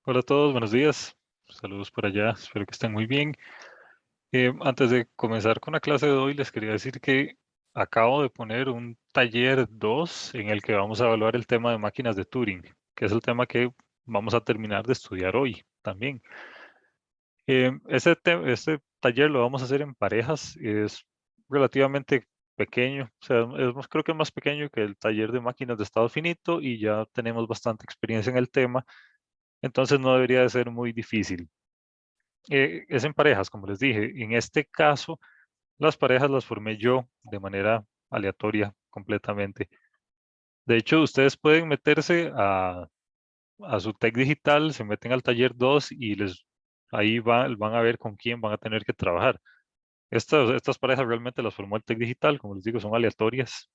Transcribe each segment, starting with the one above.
Hola a todos, buenos días. Saludos por allá, espero que estén muy bien. Antes de comenzar con la clase de hoy, les quería decir que acabo de poner un taller 2 en el que vamos a evaluar el tema de máquinas de Turing, que es el tema que vamos a terminar de estudiar hoy también. Este taller lo vamos a hacer en parejas, es relativamente pequeño, o sea, creo que es más pequeño que el taller de máquinas de estado finito y ya tenemos bastante experiencia en el tema, entonces no debería de ser muy difícil. Es en parejas, como les dije. En este caso, las parejas las formé yo de manera aleatoria completamente. De hecho, ustedes pueden meterse a su tech digital, se meten al taller 2 y ahí van a ver con quién van a tener que trabajar. Estas parejas realmente las formó el tech digital, como les digo, son aleatorias.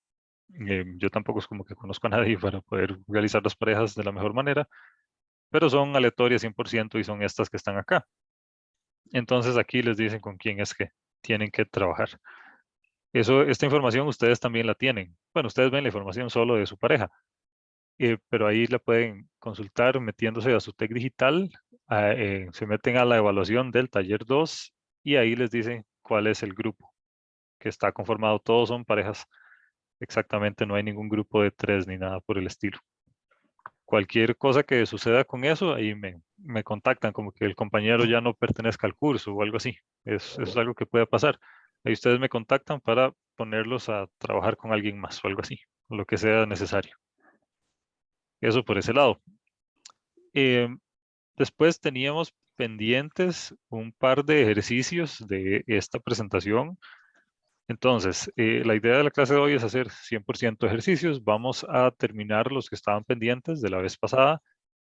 Yo tampoco es como que conozco a nadie para poder realizar las parejas de la mejor manera, pero son aleatorias 100% y son estas que están acá. Entonces aquí les dicen con quién es que tienen que trabajar. Esta información ustedes también la tienen. Bueno, ustedes ven la información solo de su pareja, pero ahí la pueden consultar metiéndose a su tech digital, se meten a la evaluación del taller 2 y ahí les dicen cuál es el grupo que está conformado. Todos son parejas, exactamente, no hay ningún grupo de tres ni nada por el estilo. Cualquier cosa que suceda con eso, ahí me contactan, como que el compañero ya no pertenezca al curso o algo así. Eso es algo que puede pasar. Ahí ustedes me contactan para ponerlos a trabajar con alguien más o algo así, lo que sea necesario. Eso por ese lado. Eh, Después teníamos pendientes un par de ejercicios de esta presentación. Entonces, la idea de la clase de hoy es hacer 100% ejercicios. Vamos a terminar los que estaban pendientes de la vez pasada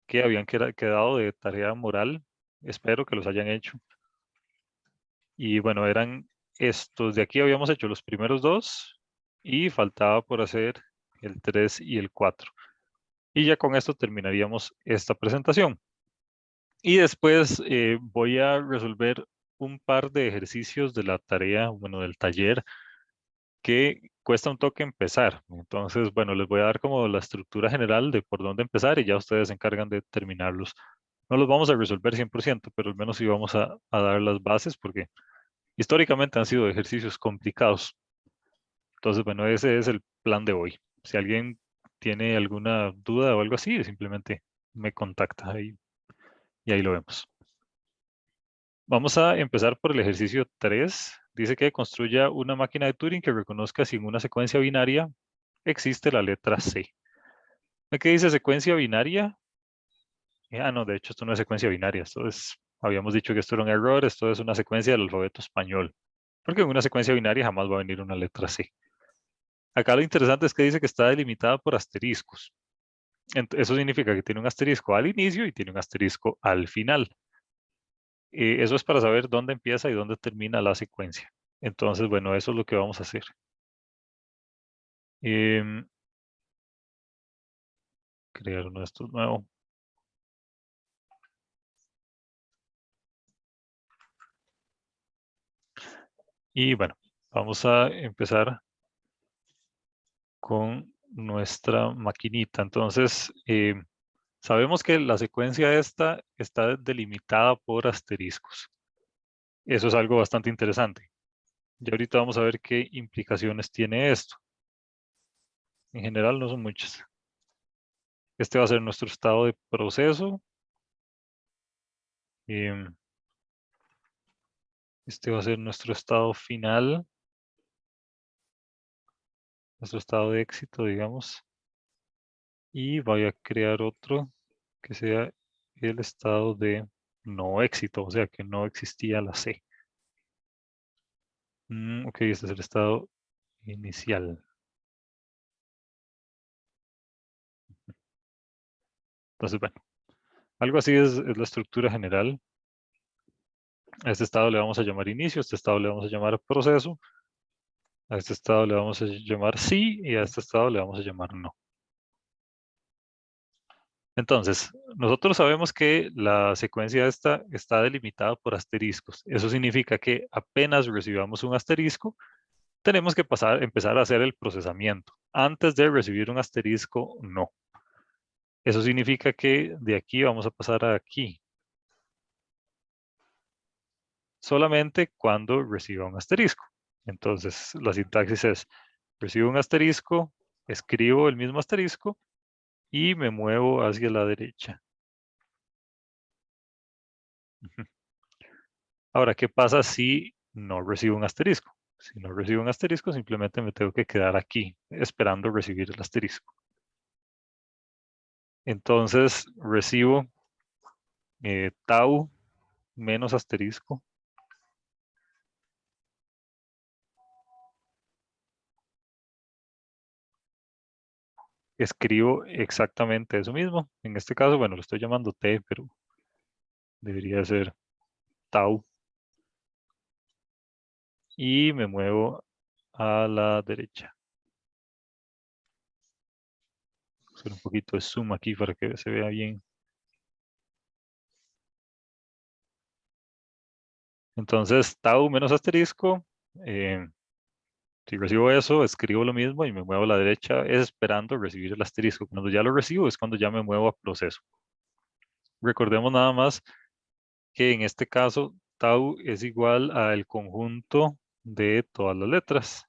que habían quedado de tarea moral. Espero que los hayan hecho. Y bueno, eran estos. De aquí habíamos hecho los primeros dos y faltaba por hacer el 3 y el 4. Y ya con esto terminaríamos esta presentación. Y después voy a resolver un par de ejercicios de la tarea, bueno, del taller, que cuesta un toque empezar. Entonces, bueno, les voy a dar como la estructura general de por dónde empezar y ya ustedes se encargan de terminarlos. No los vamos a resolver 100%, pero al menos sí vamos a dar las bases porque históricamente han sido ejercicios complicados. Entonces, bueno, ese es el plan de hoy. Si alguien tiene alguna duda o algo así, simplemente me contacta ahí y ahí lo vemos. Vamos a empezar por el ejercicio 3. Dice que construya una máquina de Turing que reconozca si en una secuencia binaria existe la letra C. ¿Qué dice secuencia binaria? No, de hecho esto no es secuencia binaria. Habíamos dicho que esto era un error. Esto es una secuencia del alfabeto español. Porque en una secuencia binaria jamás va a venir una letra C. Acá lo interesante es que dice que está delimitada por asteriscos. Eso significa que tiene un asterisco al inicio y tiene un asterisco al final. Eso es para saber dónde empieza y dónde termina la secuencia. Entonces, bueno, eso es lo que vamos a hacer. Em, Crear uno de estos nuevo. Y bueno, vamos a empezar con nuestra maquinita. Entonces, sabemos que la secuencia esta está delimitada por asteriscos. Eso es algo bastante interesante. Y ahorita vamos a ver qué implicaciones tiene esto. En general no son muchas. Este va a ser nuestro estado de proceso. em, Este va a ser nuestro estado final, nuestro estado de éxito, digamos. Y voy a crear otro que sea el estado de no éxito, o sea que no existía la C. Ok, este es el estado inicial. Entonces, bueno, algo así es la estructura general. A este estado le vamos a llamar inicio, a este estado le vamos a llamar proceso, a este estado le vamos a llamar sí y a este estado le vamos a llamar no. Entonces, nosotros sabemos que la secuencia esta está delimitada por asteriscos. Eso significa que apenas recibamos un asterisco, tenemos que empezar a hacer el procesamiento. Antes de recibir un asterisco, no. Eso significa que de aquí vamos a pasar a aquí. Solamente cuando reciba un asterisco. Entonces, la sintaxis es, recibo un asterisco, escribo el mismo asterisco y me muevo hacia la derecha. Ahora, ¿qué pasa si no recibo un asterisco? Si no recibo un asterisco, simplemente me tengo que quedar aquí esperando recibir el asterisco. Entonces, recibo tau menos asterisco. Escribo exactamente eso mismo. En este caso, bueno, lo estoy llamando t, pero debería ser tau. Y me muevo a la derecha. Hacer un poquito de zoom aquí para que se vea bien. Entonces, tau menos asterisco. Si recibo eso, escribo lo mismo y me muevo a la derecha esperando recibir el asterisco. Cuando ya lo recibo es cuando ya me muevo a proceso. Recordemos nada más que en este caso tau es igual al conjunto de todas las letras,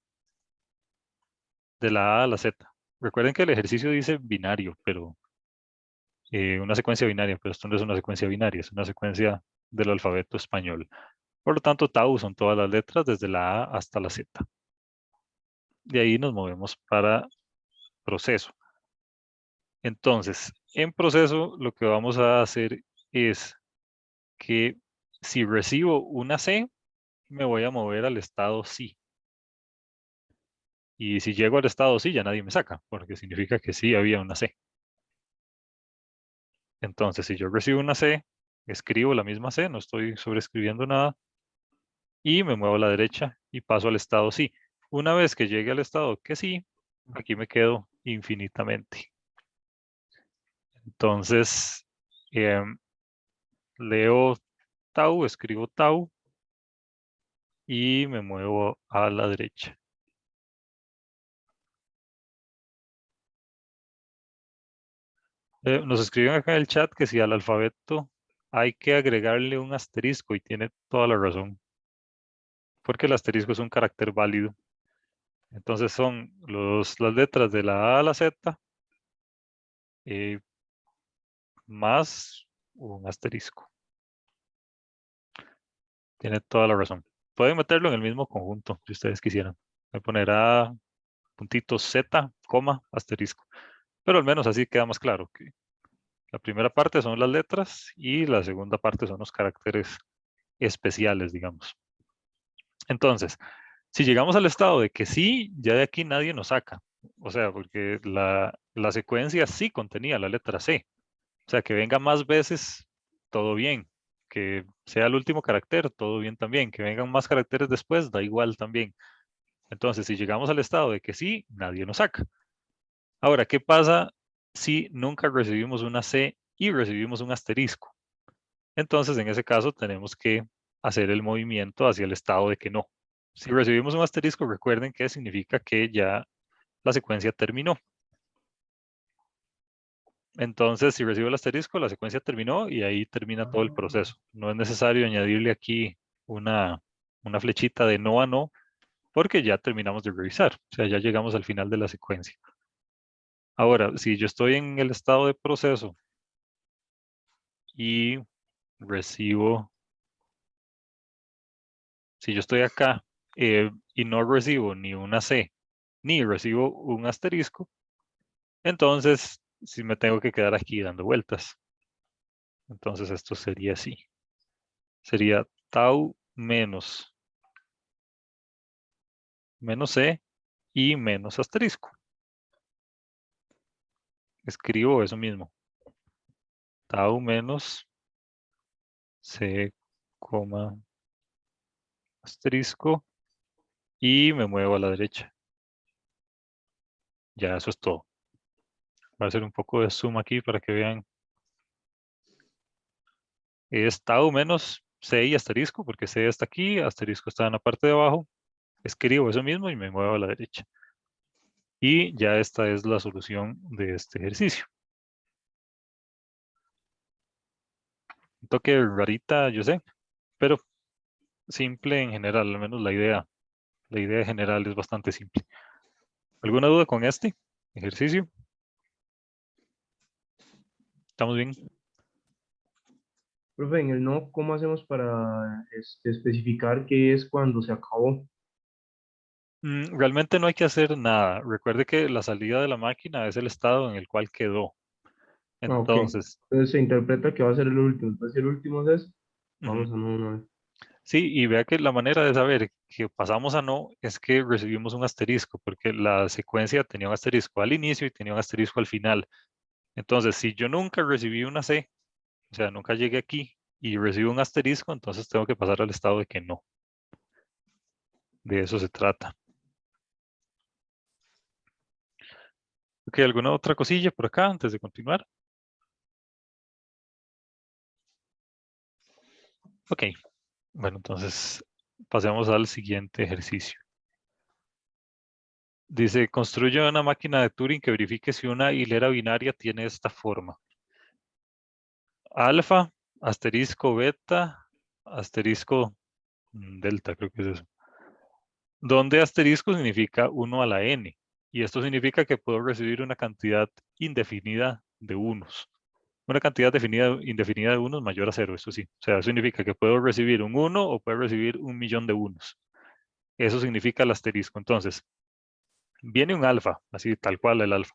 de la A a la Z. Recuerden que el ejercicio dice binario, pero una secuencia binaria, pero esto no es una secuencia binaria, es una secuencia del alfabeto español. Por lo tanto, tau son todas las letras desde la A hasta la Z. De ahí nos movemos para proceso. Entonces, en proceso lo que vamos a hacer es que si recibo una C, me voy a mover al estado sí. Y si llego al estado sí, ya nadie me saca, porque significa que sí había una C. Entonces, si yo recibo una C, escribo la misma C, no estoy sobreescribiendo nada, y me muevo a la derecha y paso al estado sí. Una vez que llegue al estado que sí, aquí me quedo infinitamente. Entonces, leo tau, escribo tau y me muevo a la derecha. Nos escriben acá en el chat que si al alfabeto hay que agregarle un asterisco y tiene toda la razón, porque el asterisco es un carácter válido. Entonces son las letras de la A a la Z eh, más un asterisco. Tiene toda la razón. Pueden meterlo en el mismo conjunto si ustedes quisieran. Voy a poner A, puntito Z, coma, asterisco. Pero al menos así queda más claro que la primera parte son las letras y la segunda parte son los caracteres especiales, digamos. Entonces, si llegamos al estado de que sí, ya de aquí nadie nos saca. O sea, porque la secuencia sí contenía la letra C. O sea, que venga más veces, todo bien. Que sea el último carácter, todo bien también. Que vengan más caracteres después, da igual también. Entonces, si llegamos al estado de que sí, nadie nos saca. Ahora, ¿qué pasa si nunca recibimos una C y recibimos un asterisco? Entonces, en ese caso, tenemos que hacer el movimiento hacia el estado de que no. Si recibimos un asterisco, recuerden que significa que ya la secuencia terminó. Entonces, si recibo el asterisco, la secuencia terminó y ahí termina todo el proceso. No es necesario añadirle aquí una flechita de no a no, porque ya terminamos de revisar. O sea, ya llegamos al final de la secuencia. Ahora, si yo estoy en el estado de proceso y recibo, si yo estoy acá y no recibo ni una C, ni recibo un asterisco, entonces sí me tengo que quedar aquí dando vueltas. Entonces esto sería así. Sería tau menos C y menos asterisco. Escribo eso mismo. Tau menos C, coma, asterisco y me muevo a la derecha. Ya eso es todo. Voy a hacer un poco de zoom aquí para que vean. Es tau menos C y asterisco, porque C está aquí, asterisco está en la parte de abajo. Escribo eso mismo y me muevo a la derecha. Y ya esta es la solución de este ejercicio. toque rarita, yo sé, pero simple en general, al menos la idea general es bastante simple. ¿Alguna duda con este ejercicio? ¿Estamos bien? Profe, en el no, ¿cómo hacemos para especificar qué es cuando se acabó? Realmente no hay que hacer nada. Recuerde que la salida de la máquina es el estado en el cual quedó. Ah, ok. Entonces, Entonces se interpreta que va a ser el último. Entonces, si el último es ese, ujú, vamos a no una vez. sí, y vea que la manera de saber que pasamos a no es que recibimos un asterisco, porque la secuencia tenía un asterisco al inicio y tenía un asterisco al final. Entonces, si yo nunca recibí una C, o sea, nunca llegué aquí y recibo un asterisco, entonces tengo que pasar al estado de que no. De eso se trata. Ok, ¿alguna otra cosilla por acá antes de continuar? Ok, bueno, entonces pasemos al siguiente ejercicio. Dice, construye una máquina de Turing que verifique si una hilera binaria tiene esta forma. Alfa, asterisco beta, asterisco delta, creo que es eso. Donde asterisco significa 1 a la n. Y esto significa que puedo recibir una cantidad indefinida de unos. Una cantidad indefinida de unos mayor a cero, eso sí. O sea, eso significa que puedo recibir un 1 o puedo recibir 1.000.000 de unos. Eso significa el asterisco. Entonces, viene un alfa, así tal cual el alfa.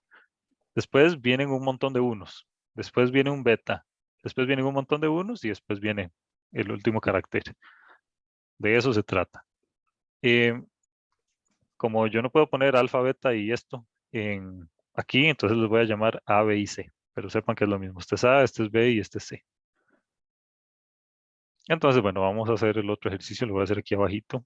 Después vienen un montón de unos. Después viene un beta. Después vienen un montón de unos y después viene el último carácter. De eso se trata. Eh, como yo no puedo poner alfa, beta y esto aquí, entonces les voy a llamar A, B y C. Pero sepan que es lo mismo. Este es A, este es B y este es C. Entonces, bueno, vamos a hacer el otro ejercicio. Lo voy a hacer aquí abajito.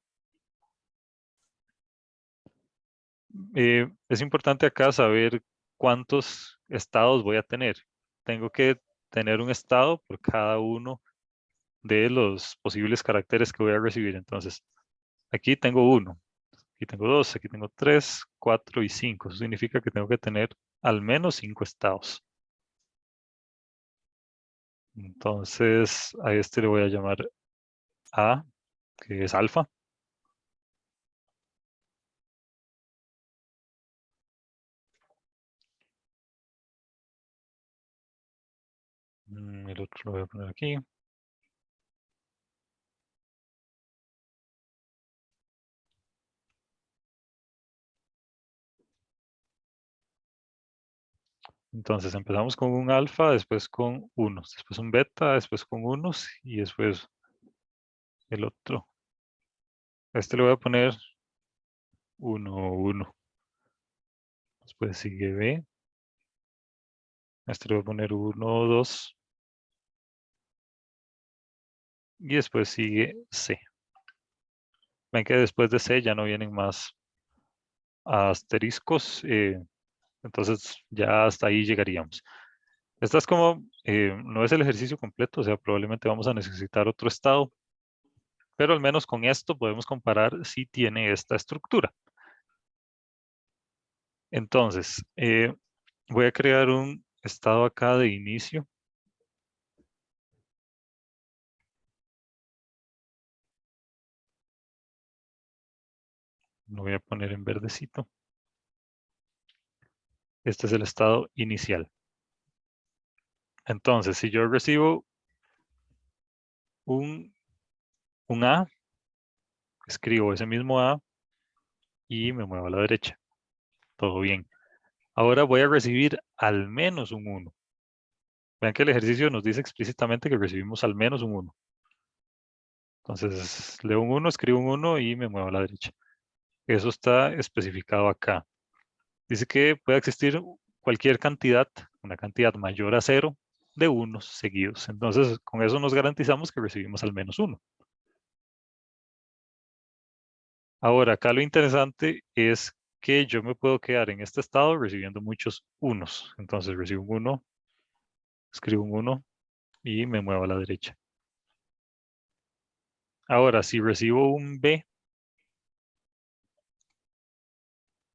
Es importante acá saber cuántos estados voy a tener. Tengo que tener un estado por cada uno de los posibles caracteres que voy a recibir. Entonces, aquí tengo uno, aquí tengo dos, aquí tengo tres, cuatro y cinco. Eso significa que tengo que tener al menos 5 estados. Entonces, a este le voy a llamar A, que es alfa. El otro lo voy a poner aquí. Entonces empezamos con un alfa, después con unos, después un beta, después con unos y después el otro. A este le voy a poner uno, uno. Después sigue B. A este le voy a poner uno, dos. Y después sigue C. Ven que después de C ya no vienen más asteriscos. Entonces ya hasta ahí llegaríamos. Esta es como, no es el ejercicio completo, o sea, probablemente vamos a necesitar otro estado, pero al menos con esto podemos comparar si tiene esta estructura. Entonces, voy a crear un estado acá de inicio. Lo voy a poner en verdecito. Este es el estado inicial. Entonces, si yo recibo un, un A, escribo ese mismo A y me muevo a la derecha. Todo bien. Ahora voy a recibir al menos un 1. Vean que el ejercicio nos dice explícitamente que recibimos al menos un 1. Entonces, leo un 1, escribo un 1 y me muevo a la derecha. Eso está especificado acá. Dice que puede existir cualquier cantidad, una cantidad mayor a cero, de unos seguidos. Entonces, con eso nos garantizamos que recibimos al menos uno. Ahora, acá lo interesante es que yo me puedo quedar en este estado recibiendo muchos unos. Entonces, recibo un 1, escribo un 1 y me muevo a la derecha. Ahora, si recibo un B,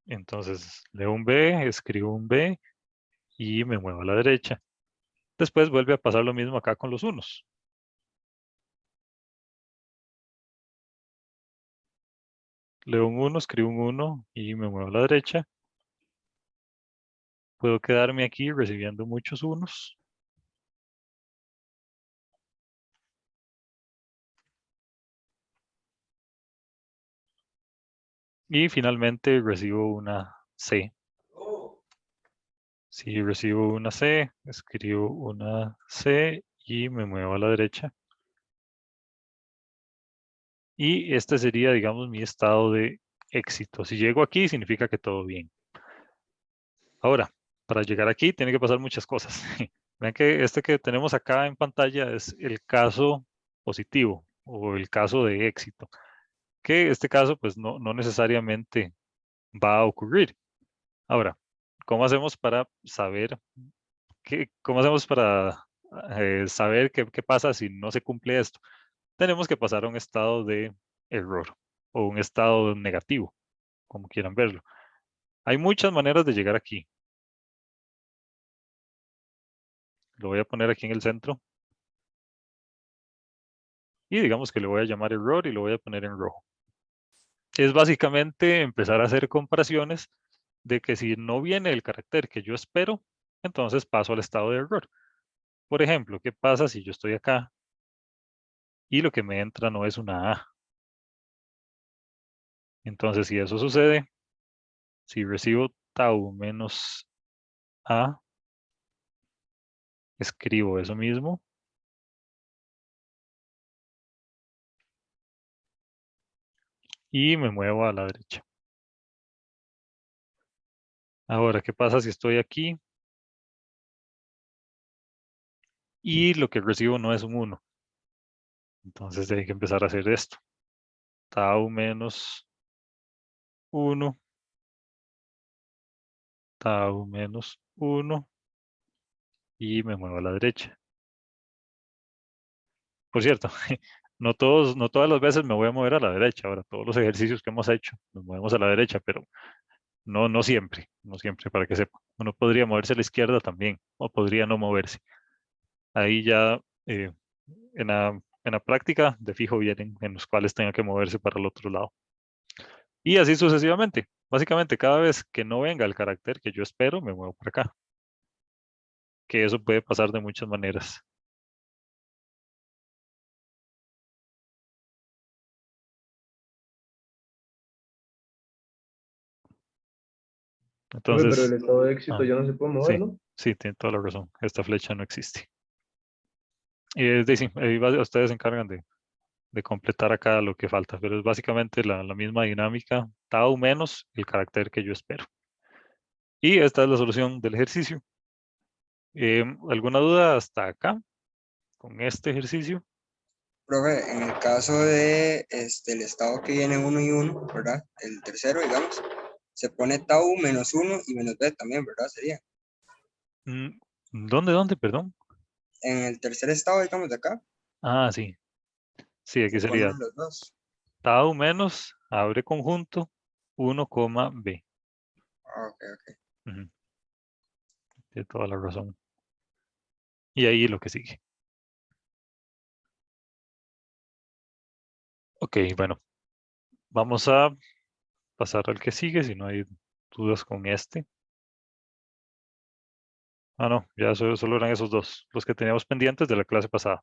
entonces leo un B, escribo un B y me muevo a la derecha. Después vuelve a pasar lo mismo acá con los unos. leo un 1, escribo un 1 y me muevo a la derecha. Puedo quedarme aquí recibiendo muchos unos. Y finalmente recibo una C. Si recibo una C, escribo una C y me muevo a la derecha. Y este sería, digamos, mi estado de éxito. Si llego aquí, significa que todo bien. Ahora, para llegar aquí, tiene que pasar muchas cosas. Vean que este que tenemos acá en pantalla es el caso positivo o el caso de éxito. Que este caso, pues, no necesariamente va a ocurrir. Ahora, ¿cómo hacemos para saber cómo hacemos para saber qué pasa si no se cumple esto? Tenemos que pasar a un estado de error o un estado negativo, como quieran verlo. Hay muchas maneras de llegar aquí. Lo voy a poner aquí en el centro. Y digamos que le voy a llamar error y lo voy a poner en rojo. Es básicamente empezar a hacer comparaciones de que si no viene el carácter que yo espero, entonces paso al estado de error. Por ejemplo, ¿qué pasa si yo estoy acá y lo que me entra no es una A? Entonces, si eso sucede, si recibo tau menos A, escribo eso mismo. Y me muevo a la derecha. Ahora, ¿qué pasa si estoy aquí y lo que recibo no es un 1? Entonces hay que empezar a hacer esto. Tau menos 1, tau menos 1 y me muevo a la derecha. Por cierto, no todas las veces me voy a mover a la derecha. Ahora, todos los ejercicios que hemos hecho nos movemos a la derecha, pero no siempre, no siempre, para que sepa. Uno podría moverse a la izquierda también, o podría no moverse. Ahí ya en la práctica de fijo vienen en los cuales tenga que moverse para el otro lado. Y así sucesivamente. Básicamente, cada vez que no venga el carácter que yo espero, me muevo para acá. Que eso puede pasar de muchas maneras. Profe, pero el Entonces, estado de éxito ah, ya no se puede mover, sí, ¿no? sí, tiene toda la razón. Esta flecha no existe. Sí, ahí ustedes se encargan de completar acá lo que falta, pero es básicamente la misma dinámica, tau menos el carácter que yo espero. Y esta es la solución del ejercicio. ¿Alguna duda hasta acá con este ejercicio? Profe, en el caso de el estado que viene uno y uno, ¿verdad? El tercero, digamos, se pone tau menos uno y menos b también, ¿verdad? Sería. Mm, ¿Dónde, perdón? En el tercer estado, digamos, de acá, Ah, sí. Sí, aquí se sería ponen los dos. tau menos, abre conjunto, 1, b. Ah, ok, ok. Ujú, tiene toda la razón. Y ahí lo que sigue. Ok, bueno, vamos a pasar al que sigue, si no hay dudas con este. Ah, no, ya solo eran esos dos, los que teníamos pendientes de la clase pasada.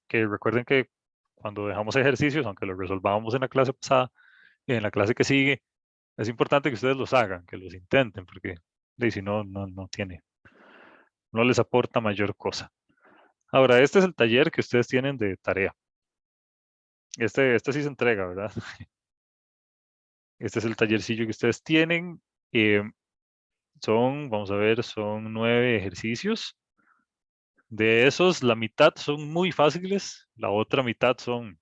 Que recuerden que cuando dejamos ejercicios, aunque los resolvábamos en la clase pasada, en la clase que sigue, es importante que ustedes los hagan, que los intenten, porque si no, no les aporta mayor cosa. Ahora, este es el taller que ustedes tienen de tarea. Este sí se entrega, ¿verdad? Este es el tallercillo que ustedes tienen. eh, vamos a ver, son 9 ejercicios. De esos, la mitad son muy fáciles, la otra mitad son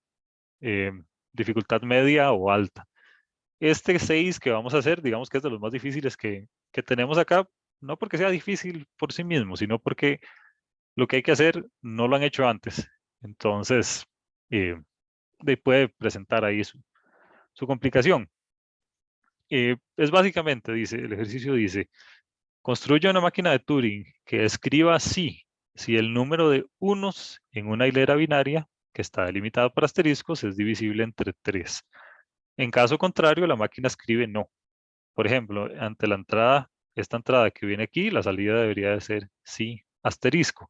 eh, dificultad media o alta. Este 6 que vamos a hacer, digamos que es de los más difíciles que tenemos acá, no porque sea difícil por sí mismo, sino porque lo que hay que hacer no lo han hecho antes. Entonces, eh, puede presentar ahí su complicación. Es básicamente, dice, el ejercicio dice, construye una máquina de Turing que escriba si el número de unos en una hilera binaria que está delimitada por asteriscos es divisible entre 3. En caso contrario, la máquina escribe no. Por ejemplo, ante la entrada, esta entrada que viene aquí, la salida debería de ser sí asterisco.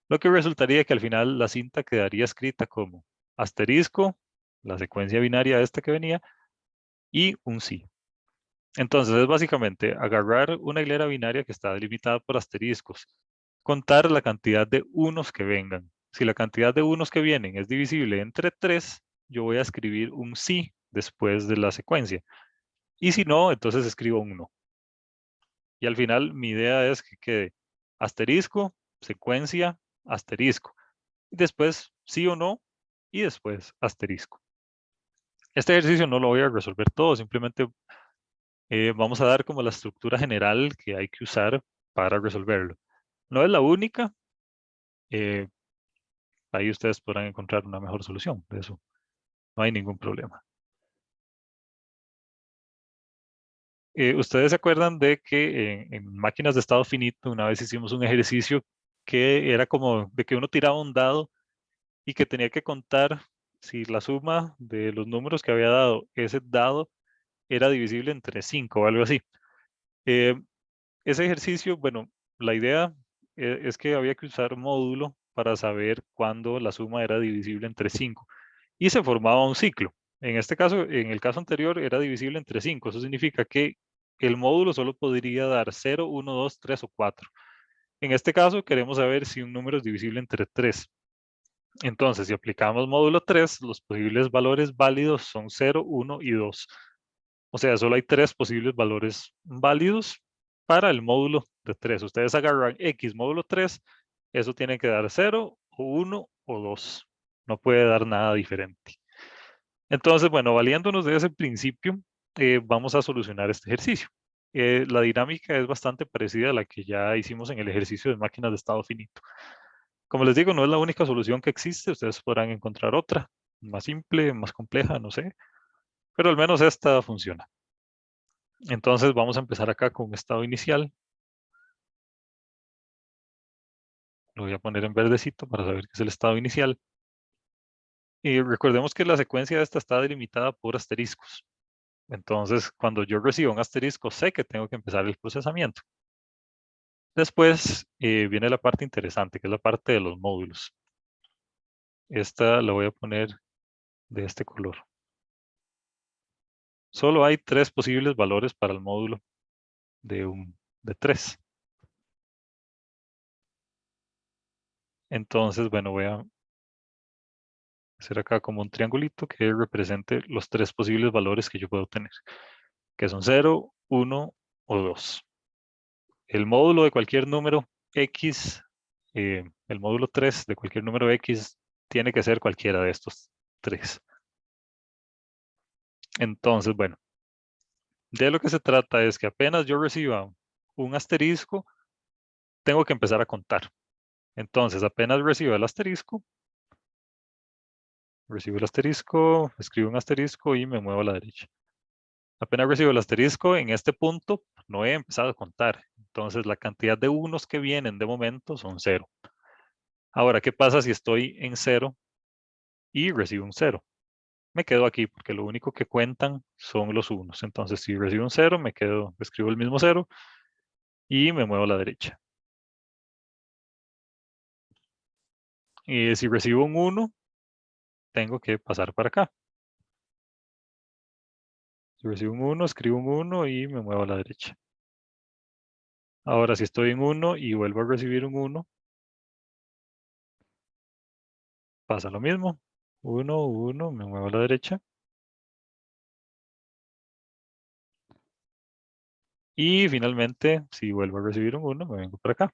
Lo que resultaría que al final la cinta quedaría escrita como asterisco, la secuencia binaria esta que venía, y un sí. Entonces es básicamente agarrar una hilera binaria que está delimitada por asteriscos, contar la cantidad de unos que vengan. Si la cantidad de unos que vienen es divisible entre 3, yo voy a escribir un sí después de la secuencia. Y si no, entonces escribo un no. Y al final mi idea es que quede asterisco, secuencia, asterisco. Y después sí o no, y después asterisco. Este ejercicio no lo voy a resolver todo, simplemente vamos a dar como la estructura general que hay que usar para resolverlo. No es la única, eh, ahí ustedes podrán encontrar una mejor solución, de eso no hay ningún problema. Ustedes se acuerdan de que en máquinas de estado finito una vez hicimos un ejercicio que era como de que uno tiraba un dado y que tenía que contar si la suma de los números que había dado ese dado era divisible entre 5 o algo así. Eh, Ese ejercicio, bueno, la idea es que había que usar módulo para saber cuándo la suma era divisible entre 5 y se formaba un ciclo. En este caso, en el caso anterior era divisible entre 5. Eso significa que el módulo solo podría dar 0, 1, 2, 3 o 4. En este caso queremos saber si un número es divisible entre 3. Entonces, si aplicamos módulo 3, los posibles valores válidos son 0, 1 y 2. O sea, solo hay 3 posibles valores válidos para el módulo de 3. Ustedes agarran X módulo 3, eso tiene que dar 0, o 1 o 2. No puede dar nada diferente. Entonces, bueno, valiéndonos de ese principio, vamos a solucionar este ejercicio. La dinámica es bastante parecida a la que ya hicimos en el ejercicio de máquinas de estado finito. Como les digo, no es la única solución que existe. Ustedes podrán encontrar otra, más simple, más compleja, no sé. Pero al menos esta funciona. Entonces vamos a empezar acá con estado inicial. Lo voy a poner en verdecito para saber qué es el estado inicial. Y recordemos que la secuencia de esta está delimitada por asteriscos. Entonces, cuando yo recibo un asterisco, sé que tengo que empezar el procesamiento. Después viene la parte interesante, que es la parte de los módulos. Esta la voy a poner de este color. Solo hay 3 posibles valores para el módulo de 3. Entonces, bueno, voy a hacer acá como un triangulito que represente los 3 posibles valores que yo puedo tener, que son 0, 1 o 2. El módulo de cualquier número X, el módulo 3 de cualquier número X tiene que ser cualquiera de estos 3. Entonces, bueno, de lo que se trata es que apenas yo reciba un asterisco, tengo que empezar a contar. Entonces, apenas recibo el asterisco, escribo un asterisco y me muevo a la derecha. Apenas recibo el asterisco, en este punto no he empezado a contar. Entonces, la cantidad de unos que vienen de momento son 0. Ahora, ¿qué pasa si estoy en 0 y recibo un 0? Me quedo aquí porque lo único que cuentan son los unos. Entonces, si recibo un 0, me quedo, escribo el mismo 0 y me muevo a la derecha. Y si recibo un 1, tengo que pasar para acá. Si recibo un 1, escribo un 1 y me muevo a la derecha. Ahora, si estoy en 1 y vuelvo a recibir un 1, pasa lo mismo. 1, 1, me muevo a la derecha. Y finalmente, si vuelvo a recibir un 1, me vengo para acá.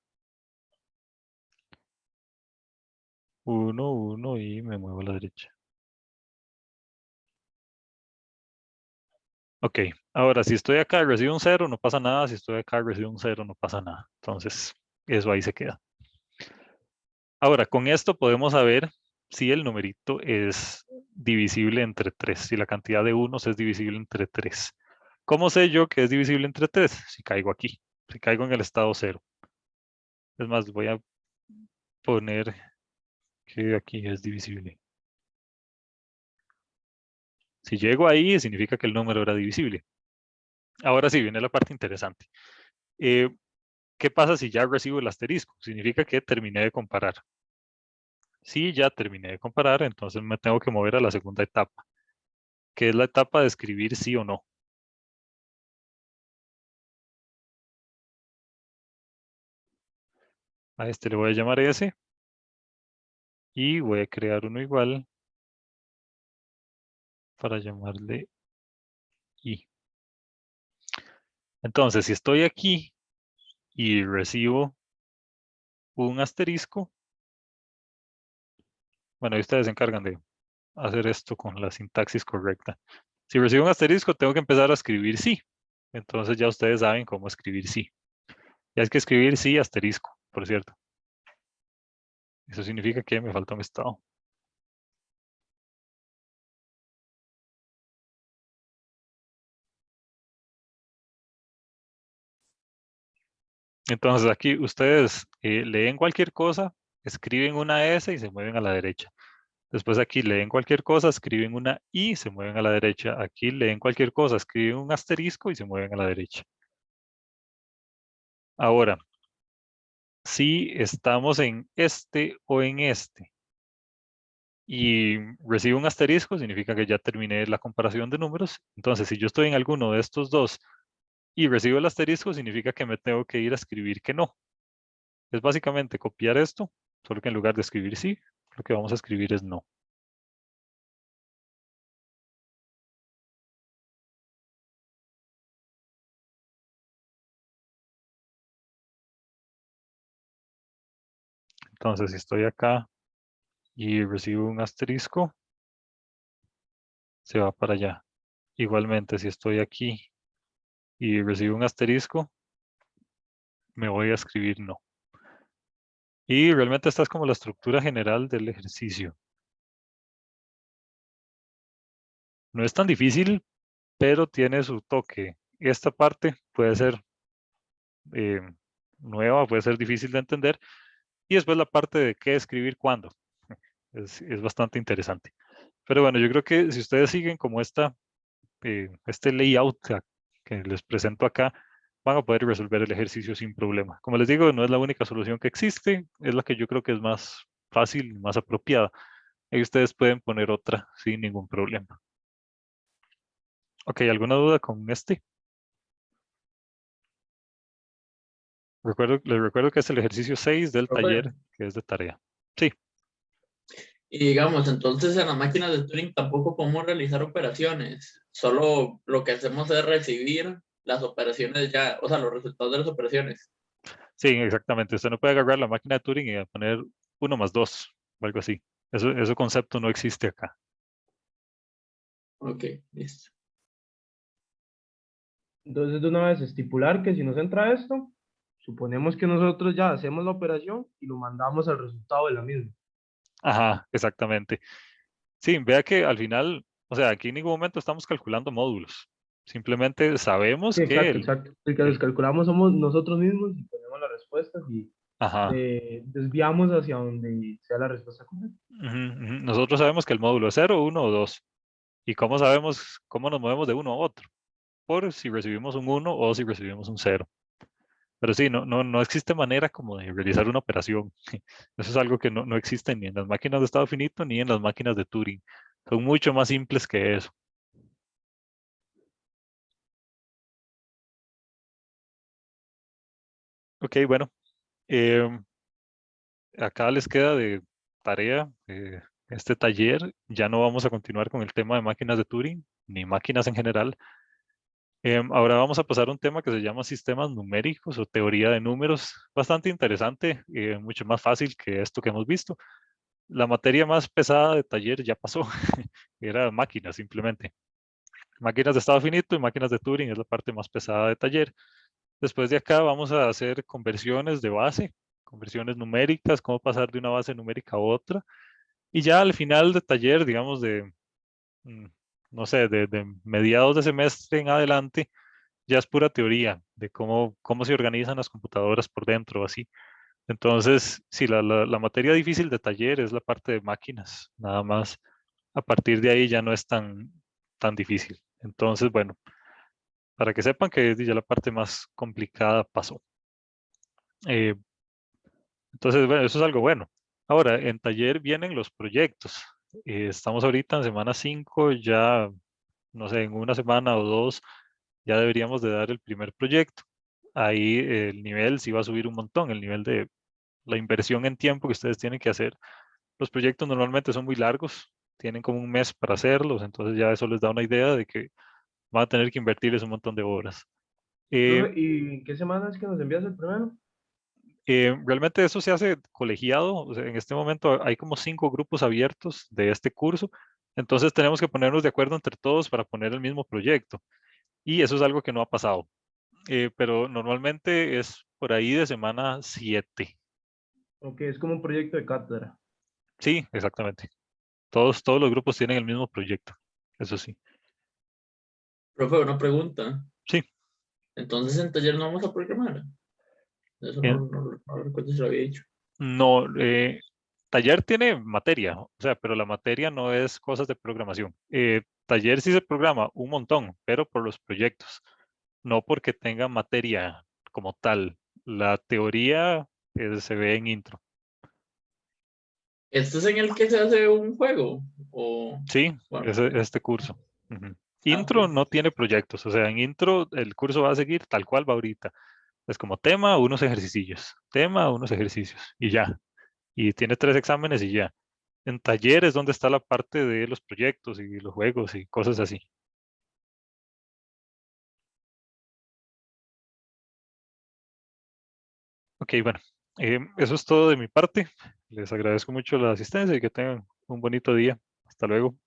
1, 1 y me muevo a la derecha. Ok, ahora si estoy acá y recibo un 0, no pasa nada. Si estoy acá y recibo un 0, no pasa nada. Entonces, eso ahí se queda. Ahora, con esto podemos saber si el numerito es divisible entre 3, si la cantidad de unos es divisible entre 3. ¿Cómo sé yo que es divisible entre 3? Si caigo aquí, si caigo en el estado 0. Es más, voy a poner que aquí es divisible. Si llego ahí, significa que el número era divisible. Ahora sí, viene la parte interesante. ¿Qué pasa si ya recibo el asterisco? Significa que terminé de comparar. Si ya terminé de comparar, entonces me tengo que mover a la segunda etapa, que es la etapa de escribir sí o no. A este le voy a llamar S y voy a crear uno igual para llamarle I. Entonces, si estoy aquí y recibo un asterisco, bueno, ahí ustedes se encargan de hacer esto con la sintaxis correcta. Si recibo un asterisco, tengo que empezar a escribir sí. Entonces ya ustedes saben cómo escribir sí. Y hay que escribir sí asterisco, por cierto. Eso significa que me falta un estado. Entonces aquí ustedes leen cualquier cosa, escriben una S y se mueven a la derecha. Después aquí leen cualquier cosa, escriben una I y se mueven a la derecha. Aquí leen cualquier cosa, escriben un asterisco y se mueven a la derecha. Ahora, si estamos en este o en este y recibo un asterisco, significa que ya terminé la comparación de números. Entonces, si yo estoy en alguno de estos dos y recibo el asterisco, significa que me tengo que ir a escribir que no. Es básicamente copiar esto, solo que en lugar de escribir sí, lo que vamos a escribir es no. Entonces, si estoy acá y recibo un asterisco, se va para allá. Igualmente, si estoy aquí y recibo un asterisco, me voy a escribir no. Y realmente esta es como la estructura general del ejercicio. No es tan difícil, pero tiene su toque. Esta parte puede ser eh, nueva, puede ser difícil de entender. Y después la parte de qué escribir cuándo. Es bastante interesante. Pero bueno, yo creo que si ustedes siguen como este layout que les presento acá, van a poder resolver el ejercicio sin problema. Como les digo, no es la única solución que existe, es la que yo creo que es más fácil y más apropiada. Ahí ustedes pueden poner otra sin ningún problema. Ok, ¿alguna duda con este? Les recuerdo que es el ejercicio 6 del Profe, taller, que es de tarea. Sí, y digamos, entonces en las máquinas de Turing tampoco podemos realizar operaciones, solo lo que hacemos es recibir las operaciones ya, o sea, los resultados de las operaciones. sí, exactamente. Usted no puede agarrar la máquina de Turing y poner 1 más 2 o algo así. Ese concepto no existe acá. Ok, listo. Entonces, de una vez estipular que si nos entra esto, suponemos que nosotros ya hacemos la operación y lo mandamos al resultado de la misma. Ajá, exactamente. Sí, vea que al final, o sea, aquí en ningún momento estamos calculando módulos. Simplemente sabemos Sí, que exacto, exacto. El que los calculamos somos nosotros mismos y ponemos las respuestas y ajá, desviamos hacia donde sea la respuesta correcta. ujú, ujú. Nosotros sabemos que el módulo es 0, 1 o 2. ¿Y cómo sabemos cómo nos movemos de uno a otro? Por si recibimos un 1 o si recibimos un 0. Pero sí, no existe manera como de realizar una operación. Eso es algo que no existe ni en las máquinas de estado finito ni en las máquinas de Turing. Son mucho más simples que eso. Ok, bueno. em, Acá les queda de tarea este taller. Ya no vamos a continuar con el tema de máquinas de Turing, ni máquinas en general. Ahora vamos a pasar a un tema que se llama sistemas numéricos o teoría de números. Bastante interesante, mucho más fácil que esto que hemos visto. La materia más pesada de taller ya pasó, era máquinas simplemente. Máquinas de estado finito y máquinas de Turing es la parte más pesada de taller. Después de acá vamos a hacer conversiones de base, conversiones numéricas, cómo pasar de una base numérica a otra. Y ya al final del taller, digamos mm, no sé, de mediados de semestre en adelante, ya es pura teoría de cómo se organizan las computadoras por dentro, así. Entonces, sí, la materia difícil de taller es la parte de máquinas, nada más. A partir de ahí ya no es tan difícil. Entonces, bueno, para que sepan que ya la parte más complicada pasó. Entonces, bueno, eso es algo bueno. Ahora, en taller vienen los proyectos. Estamos ahorita en semana 5, ya, no sé, en una semana o dos, ya deberíamos de dar el primer proyecto. Ahí el nivel sí va a subir un montón, el nivel de la inversión en tiempo que ustedes tienen que hacer. Los proyectos normalmente son muy largos, tienen como un mes para hacerlos, entonces ya eso les da una idea de que van a tener que invertirles un montón de horas. Eh, Profe, ¿y en qué semana es que nos envías el primero? Realmente eso se hace colegiado. O sea, en este momento hay como 5 grupos abiertos de este curso, entonces tenemos que ponernos de acuerdo entre todos para poner el mismo proyecto. Y eso es algo que no ha pasado. Pero normalmente es por ahí de semana 7. Ok, es como un proyecto de cátedra. Sí, exactamente. Todos los grupos tienen el mismo proyecto. Eso sí. Profe, una pregunta. Sí. Entonces en taller no vamos a programar. Eso En- no recuerdo si lo había dicho. no, taller tiene materia, o sea, pero la materia no es cosas de programación. Taller sí se programa un montón, pero por los proyectos, no porque tenga materia como tal. La teoría se ve en intro. ¿Este es en el que se hace un juego? O, Sí, bueno, este curso. Ujú. ok. Intro no tiene proyectos, o sea, en intro el curso va a seguir tal cual va ahorita. Es como tema, unos ejercicios, tema, unos ejercicios y ya. Y tiene 3 exámenes y ya. En taller es donde está la parte de los proyectos y los juegos y cosas así. Ok, bueno, eso es todo de mi parte. Les agradezco mucho la asistencia y que tengan un bonito día. Hasta luego.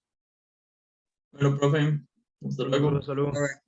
Bueno, profe, hasta luego. Saludos, saludos. Profe,